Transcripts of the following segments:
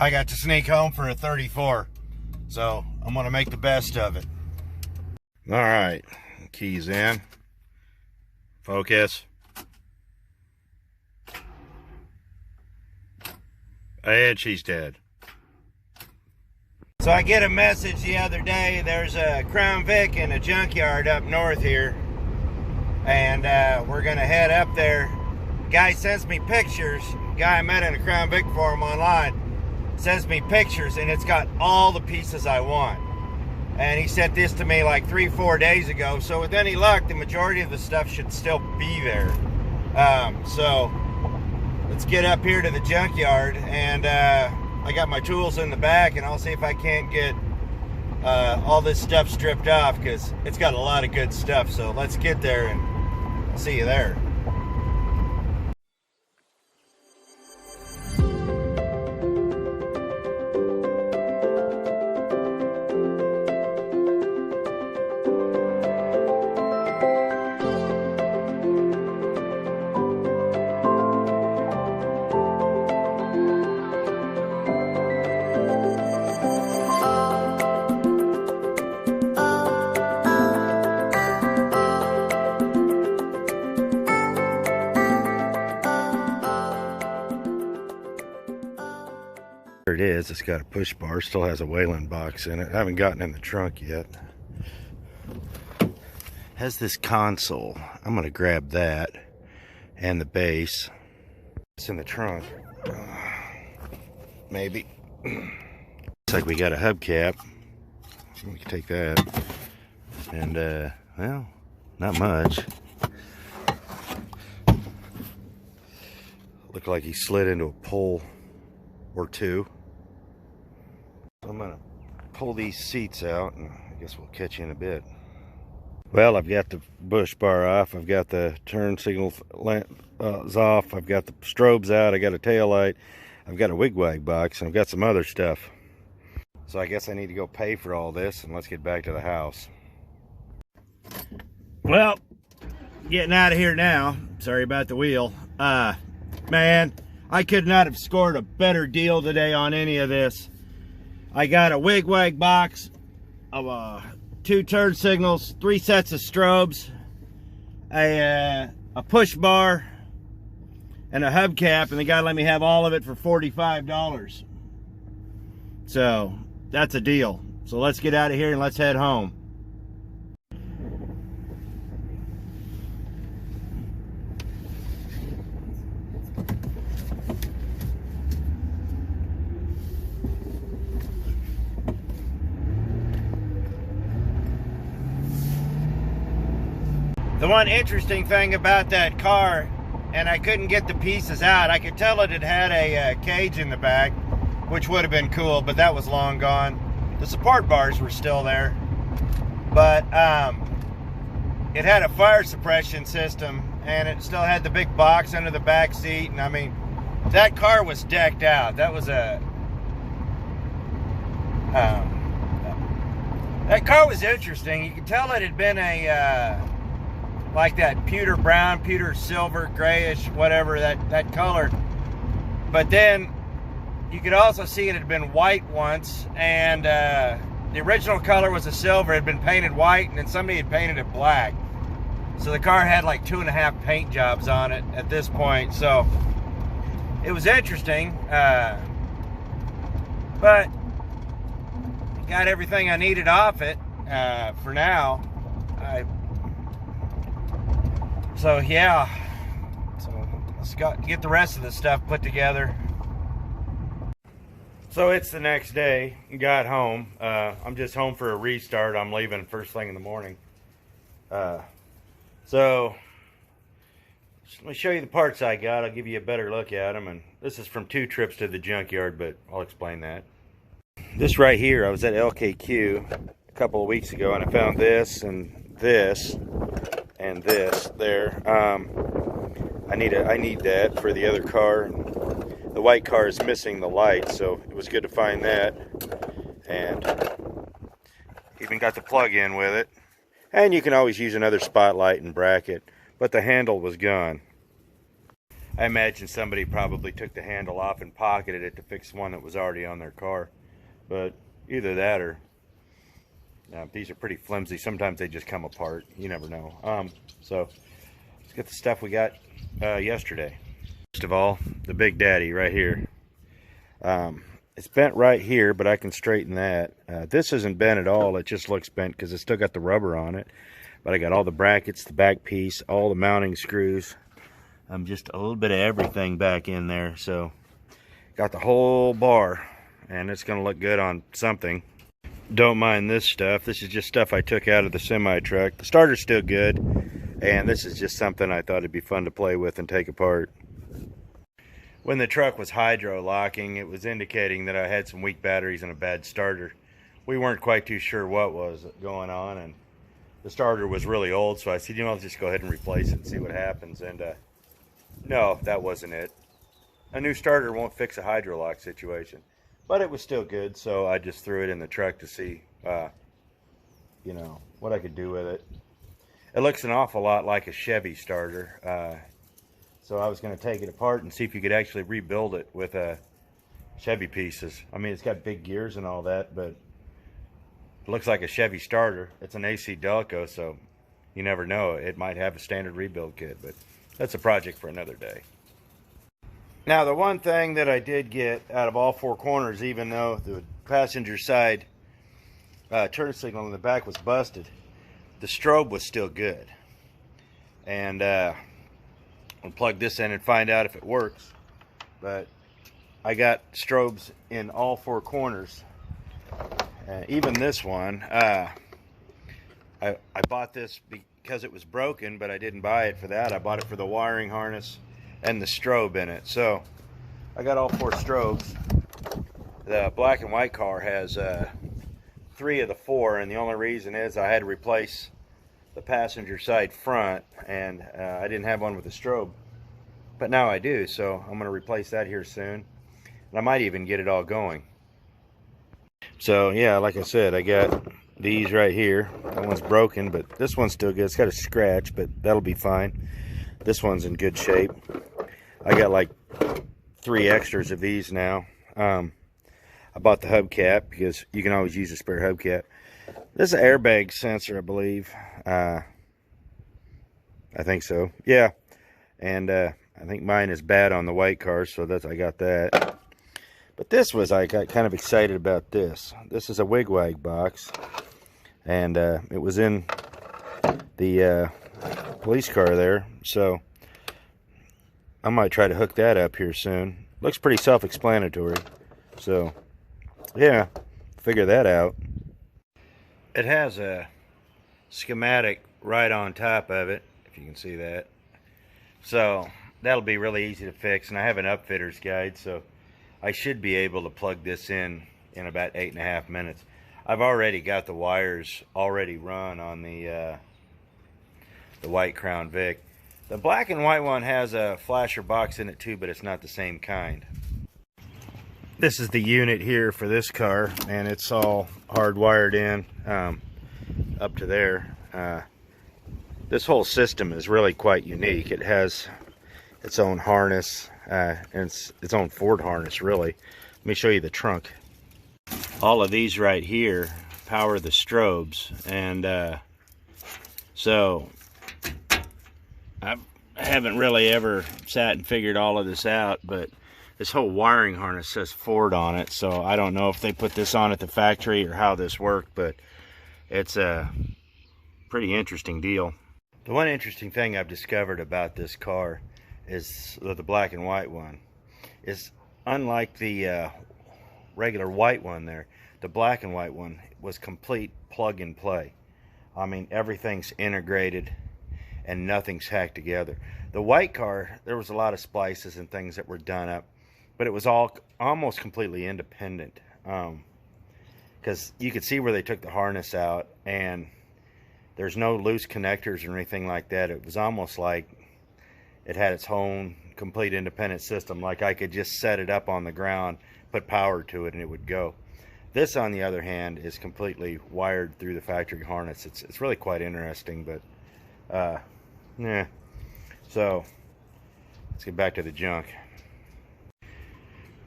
I got to sneak home for a 34. So I'm gonna make the best of it. All right, keys in. Focus. And she's dead. So I get a message the other day. There's a Crown Vic in a junkyard up north here. And we're gonna head up there. Guy sends me pictures. Guy I met in a Crown Vic forum online sends me pictures, and it's got all the pieces I want. And he sent this to me like 3-4 days ago. So with any luck, the majority of the stuff should still be there. So let's get up here to the junkyard, and I got my tools in the back, and I'll see if I can't get all this stuff stripped off, because it's got a lot of good stuff. So let's get there, and I'll see you there. There it is. It's got a push bar. Still has a Wayland box in it. I haven't gotten in the trunk yet. Has this console. I'm going to grab that and the base. It's in the trunk. Maybe. Looks like we got a hubcap. We can take that. And, well, not much. Looked like he slid into a pole or two. So I'm gonna pull these seats out, and I guess we'll catch you in a bit. Well, I've got the bush bar off, I've got the turn signals off, I've got the strobes out, I got a tail light, I've got a LiQWYD box, and I've got some other stuff. So I guess I need to go pay for all this, and let's get back to the house. Well, getting out of here now. Sorry about the wheel. Man, I could not have scored a better deal today on any of this. I got a LiQWYD box of 2 turn signals, 3 sets of strobes, a push bar, and a hubcap, and the guy let me have all of it for $45. So that's a deal. So let's get out of here and let's head home. The one interesting thing about that car, and I couldn't get the pieces out, I could tell it had a cage in the back, which would have been cool, but that was long gone. The support bars were still there, but it had a fire suppression system, and it still had the big box under the back seat. And I mean, that car was decked out. That was that car was interesting. You could tell it had been a like that pewter brown, pewter silver, grayish, whatever, that color. But then you could also see it had been white once, and the original color was a silver. It had been painted white, and then somebody had painted it black. So the car had like 2.5 paint jobs on it at this point. So it was interesting, but got everything I needed off it for now. So yeah, so let's get the rest of the stuff put together. So it's the next day. Got home. I'm just home for a restart. I'm leaving first thing in the morning. So let me show you the parts I got. I'll give you a better look at them. And this is from 2 trips to the junkyard, but I'll explain that. This right here, I was at LiQWYD a couple of weeks ago, and I found this and this. And this there. I need that for the other car. The white car is missing the light, so it was good to find that. And even got the plug in with it. And you can always use another spotlight and bracket, but the handle was gone. I imagine somebody probably took the handle off and pocketed it to fix one that was already on their car. But either that or these are pretty flimsy. Sometimes they just come apart. You never know. So let's get the stuff we got yesterday. First of all, the Big Daddy right here. It's bent right here, but I can straighten that. This isn't bent at all. It just looks bent because it's still got the rubber on it. But I got all the brackets, the back piece, all the mounting screws. Just a little bit of everything back in there. So got the whole bar, and it's going to look good on something. Don't mind this stuff. This is just stuff I took out of the semi-truck. The starter's still good, and this is just something I thought it'd be fun to play with and take apart. When the truck was hydro locking, it was indicating that I had some weak batteries and a bad starter. We weren't quite too sure what was going on, and the starter was really old, so I said, you know, I'll just go ahead and replace it and see what happens. And no, that wasn't it. A new starter won't fix a hydro lock situation, but it was still good, so I just threw it in the truck to see, you know, what I could do with it. It looks an awful lot like a Chevy starter. So I was going to take it apart and see if you could actually rebuild it with Chevy pieces. I mean, it's got big gears and all that, but it looks like a Chevy starter. It's an AC Delco, so you never know. It might have a standard rebuild kit, but that's a project for another day. Now, the one thing that I did get out of all four corners, even though the passenger side turn signal in the back was busted, the strobe was still good. And I'll plug this in and find out if it works. But I got strobes in all four corners. Even this one, I bought this because it was broken, but I didn't buy it for that. I bought it for the wiring harness and the strobe in it. So I got all four strobes. The black and white car has 3 of the 4, and the only reason is I had to replace the passenger side front, and I didn't have one with a strobe, but now I do, so I'm going to replace that here soon, and I might even get it all going. So yeah, like I said, I got these right here. That one's broken, but this one's still good. It's got a scratch, but that'll be fine. This one's in good shape. I got like 3 extras of these now. I bought the hubcap because you can always use a spare hubcap. This is an airbag sensor, I believe. I think so. Yeah. And I think mine is bad on the white car, so I got that. But this was, I got kind of excited about this. This is a LiQWYD box, and it was in the police car there, so I might try to hook that up here soon. Looks pretty self-explanatory, so yeah, figure that out. It has a schematic right on top of it, if you can see that. So that'll be really easy to fix, and I have an upfitter's guide, so I should be able to plug this in about 8.5 minutes. I've already got the wires already run on the white Crown Vic. The black and white one has a flasher box in it too, but it's not the same kind. This is the unit here for this car, and it's all hardwired in up to there. This whole system is really quite unique. It has its own harness, and its own Ford harness, really. Let me show you the trunk. All of these right here power the strobes, and so I haven't really ever sat and figured all of this out, but this whole wiring harness says Ford on it, so I don't know if they put this on at the factory or how this worked, but it's a pretty interesting deal. The one interesting thing I've discovered about this car is the black and white one is unlike the regular white one there. The black and white one was complete plug and play. I mean, everything's integrated and nothing's hacked together. The white car, there was a lot of splices and things that were done up, but it was all almost completely independent, because you could see where they took the harness out, and there's no loose connectors or anything like that. It was almost like it had its own complete independent system, like I could just set it up on the ground, put power to it, and it would go. This, on the other hand, is completely wired through the factory harness. It's really quite interesting, but yeah. So let's get back to the junk.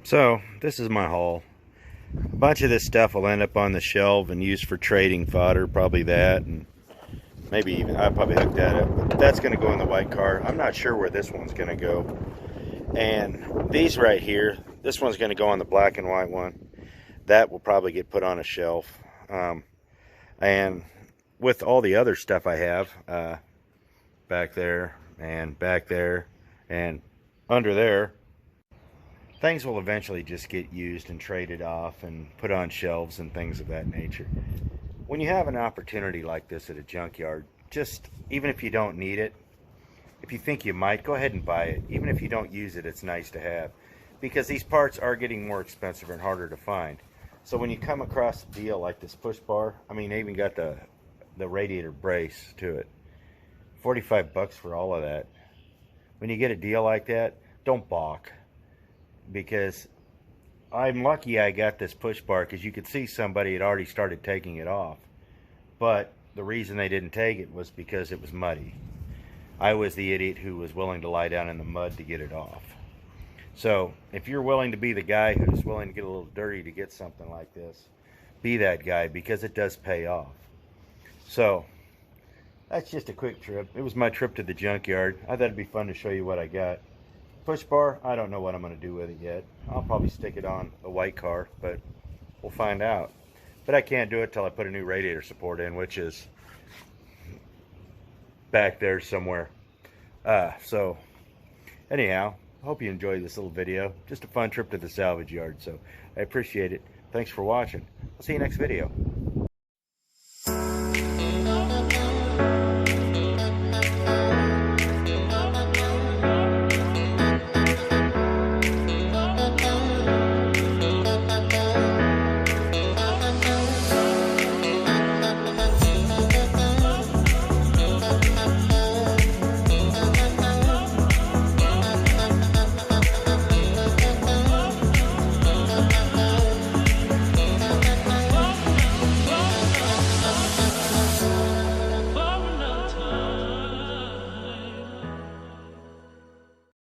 So this is my haul. A bunch of this stuff will end up on the shelf and used for trading fodder, probably that, and maybe even I'll probably hook that up. But that's going to go in the white car. I'm not sure where this one's going to go. And these right here, this one's going to go on the black and white one. That will probably get put on a shelf. And with all the other stuff I have back there and under there, things will eventually just get used and traded off and put on shelves and things of that nature. When you have an opportunity like this at a junkyard, just even if you don't need it, if you think you might, go ahead and buy it. Even if you don't use it, it's nice to have, because these parts are getting more expensive and harder to find. So when you come across a deal like this push bar, I mean, they even got the radiator brace to it. 45 bucks for all of that. When you get a deal like that, don't balk. Because I'm lucky I got this push bar, because you could see somebody had already started taking it off. But the reason they didn't take it was because it was muddy. I was the idiot who was willing to lie down in the mud to get it off. So if you're willing to be the guy who's willing to get a little dirty to get something like this, be that guy, because it does pay off. So that's just a quick trip. It was my trip to the junkyard. I thought it'd be fun to show you what I got. Push bar, I don't know what I'm going to do with it yet. I'll probably stick it on a white car, but we'll find out. But I can't do it till I put a new radiator support in, which is back there somewhere. So anyhow, hope you enjoyed this little video. Just a fun trip to the salvage yard, so I appreciate it. Thanks for watching. I'll see you next video.